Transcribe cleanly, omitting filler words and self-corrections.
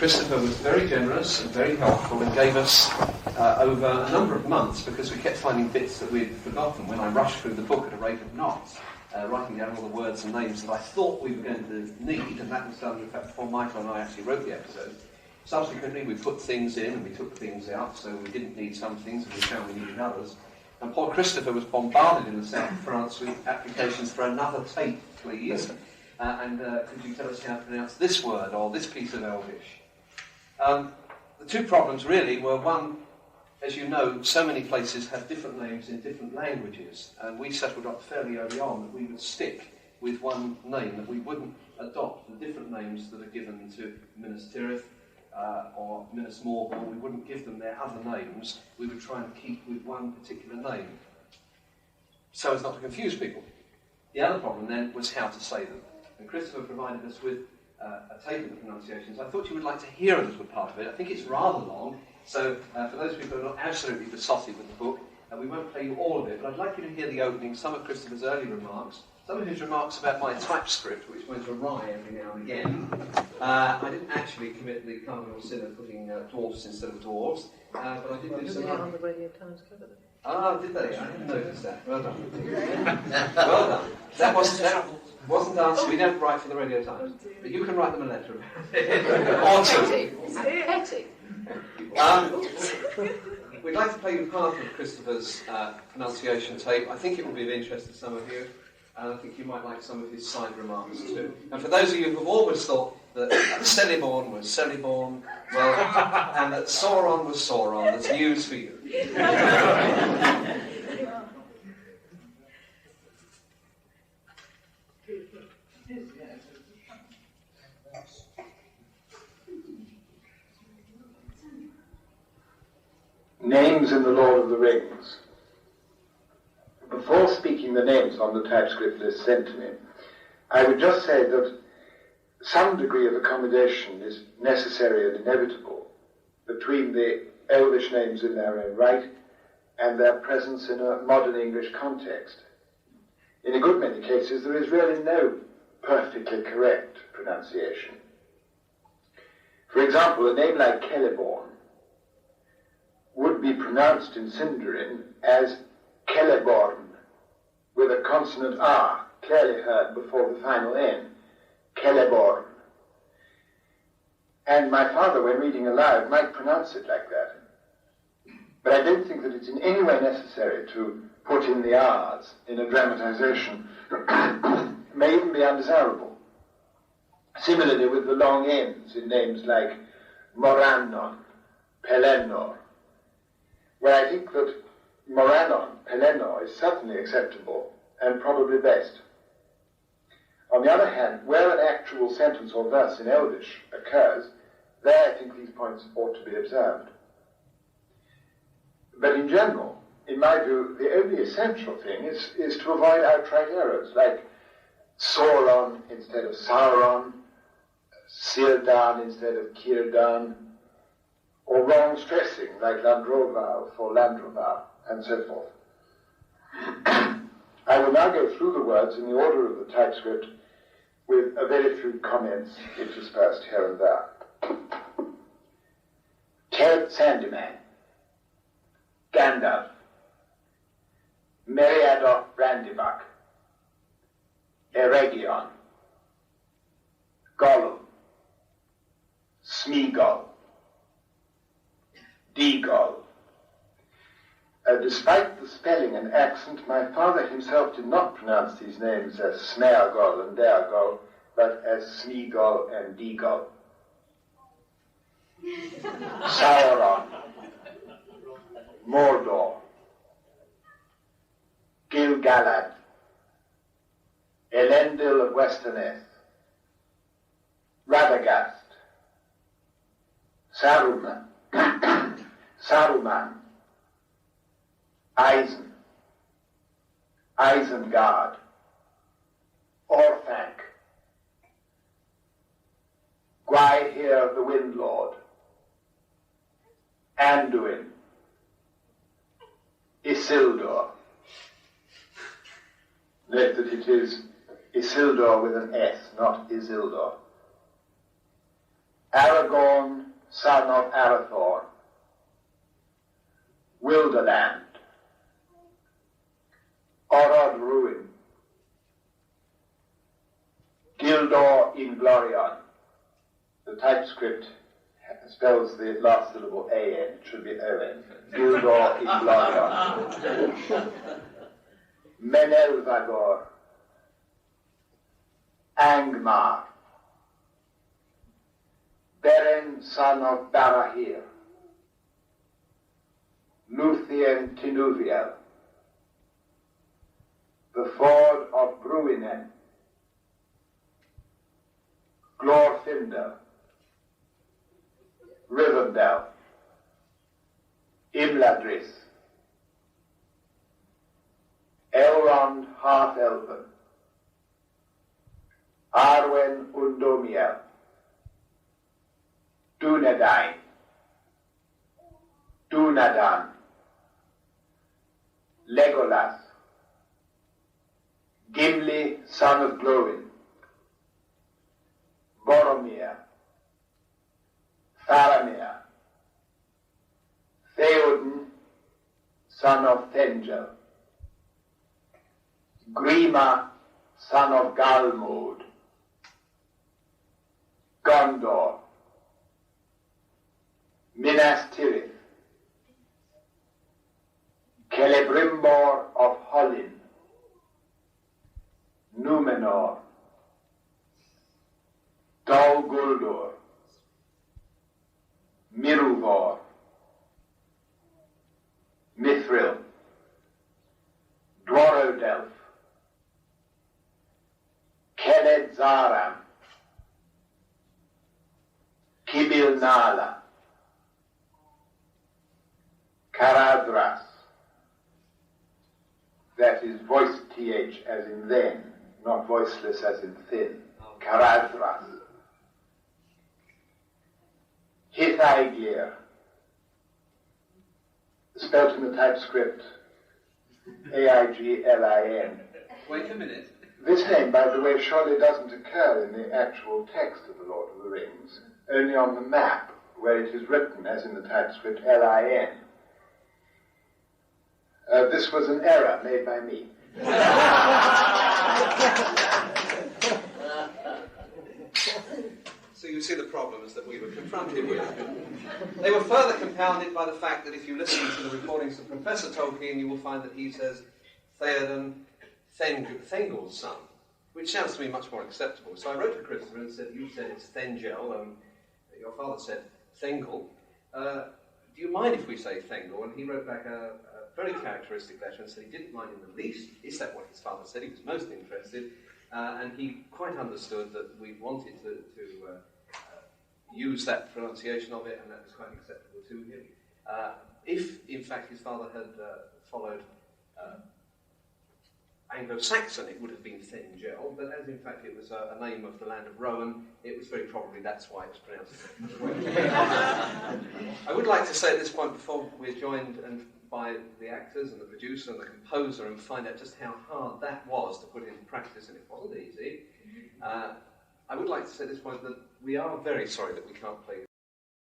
Christopher was very generous and very helpful and gave us over a number of months, because we kept finding bits that we'd forgotten when I rushed through the book at a rate of knots, writing down all the words and names that I thought we were going to need, and that was done, in fact, before Michael and I actually wrote the episode. Subsequently, we put things in and we took things out, so we didn't need some things and we found we needed others. And poor Christopher was bombarded in the south of France with applications for another tape, please. Could you tell us how to pronounce this word or this piece of Elvish? The two problems really were, one, as you know, so many places have different names in different languages, and we settled up fairly early on that we would stick with one name, that we wouldn't adopt the different names that are given to Minas Tirith or Minas Morgul. We wouldn't give them their other names. We would try and keep with one particular name, so as not to confuse people. The other problem then was how to say them. And Christopher provided us with a table of pronunciations. I thought you would like to hear a little part of it. I think it's rather long, so for those people who are not absolutely besotted with the book, we won't play you all of it, but I'd like you to hear the opening, some of Christopher's early remarks, some of his remarks about my typescript, which went awry every now and again. I didn't actually commit the cardinal sin of putting dwarfs instead of dwarves, but I did do some... on the Radio Times cover. Ah, did they? I didn't notice that. Well done. Well done. That wasn't us. We don't write for the Radio Times. But you can write them a letter about it. Or two. We'd like to play you part of Christopher's pronunciation tape. I think it will be of interest to some of you. And I think you might like some of his side remarks too. And for those of you who've always thought that Celeborn was Celeborn, well, and that Sauron was Sauron, there's news for you. Names in the Lord of the Rings. Before speaking the names on the typescript list sent to me, I would just say that some degree of accommodation is necessary and inevitable between the Elvish names in their own right and their presence in a modern English context. In a good many cases, there is really no perfectly correct pronunciation. For example, a name like Celeborn would be pronounced in Sindarin as Celeborn, with a consonant R clearly heard before the final N, Celeborn. And my father, when reading aloud, might pronounce it like that. But I don't think that it's in any way necessary to put in the R's in a dramatization. It may even be undesirable. Similarly with the long N's in names like Morannon, Pelennor, where I think that Morannon, Pelennor is certainly acceptable and probably best. On the other hand, where an actual sentence or verse in Elvish occurs, there I think these points ought to be observed. But in general, in my view, the only essential thing is to avoid outright errors, like Sauron instead of Sauron, Sildan instead of Kirdan, or wrong stressing, like Landrovar for Landrovar, and so forth. I will now go through the words in the order of the typescript with a very few comments interspersed here and there. Ted Sandyman, Gandalf, Meriadoc Brandybuck, Eregion, Gollum, Smeagol, Deagol. Despite the spelling and accent, my father himself did not pronounce these names as Smeagol and Deagol, but as Smeagol and Deagol. Sauron, Mordor, Gil-galad, Elendil of Westerneth, Radagast, Saruman, Saruman, Eisen, Isengard, Orthanc, Gwaihir the Windlord, Anduin, Isildur. Note that it is Isildur with an S, not Isildur. Aragorn, son of Arathorn, Wilderland, Orod Ruin, Gildor in Glorion. The typescript spells the last syllable A-N, it should be O-N. Gildor in Glorion. Menelvagor, Angmar, Beren, son of Barahir, Luthien Tinuviel, the ford of Bruinen, Glorfindel, Rivendell, Imladris, Elrond Half-Elven, Arwen Undomiel, Dunedain, Dunadan, Legolas, Gimli, son of Glowin, Boromir, Faramir, Theoden, son of Thengel, Grima, son of Galmod, Gondor, Minas Tirith, Celebrimbor of Hollin, Númenor, Dol Guldur, Miruvor, Mithril, Dworodelf, Keled Zaram, Kibil Nala, Caradhras, that is voiced th as in then, not voiceless as in thin. Caradhras. Hithaglir, spelled in the typescript Aiglin. Wait a minute. This name, by the way, surely doesn't occur in the actual text of The Lord of the Rings, only on the map, where it is written, as in the typescript, Lin. This was an error made by me. So you see the problems that we were confronted with. They were further compounded by the fact that if you listen to the recordings of Professor Tolkien, you will find that he says Theoden, Thengil's son, which sounds to me much more acceptable. So I wrote to Christopher and said, you said it's Thengel, your father said Thengel. Do you mind if we say Thengel? And he wrote back a very characteristic letter and said he didn't mind in the least. Is that what his father said? He was most interested. And he quite understood that we wanted to use that pronunciation of it, and that was quite acceptable to him. If, in fact, his father had followed Anglo-Saxon, it would have been Thengel, but as in fact it was a name of the land of Rohan, it was very probably that's why it was pronounced. I would like to say at this point, before we're joined by the actors and the producer and the composer, and find out just how hard that was to put into practice, and it wasn't easy, I would like to say at this point that we are very sorry that we can't play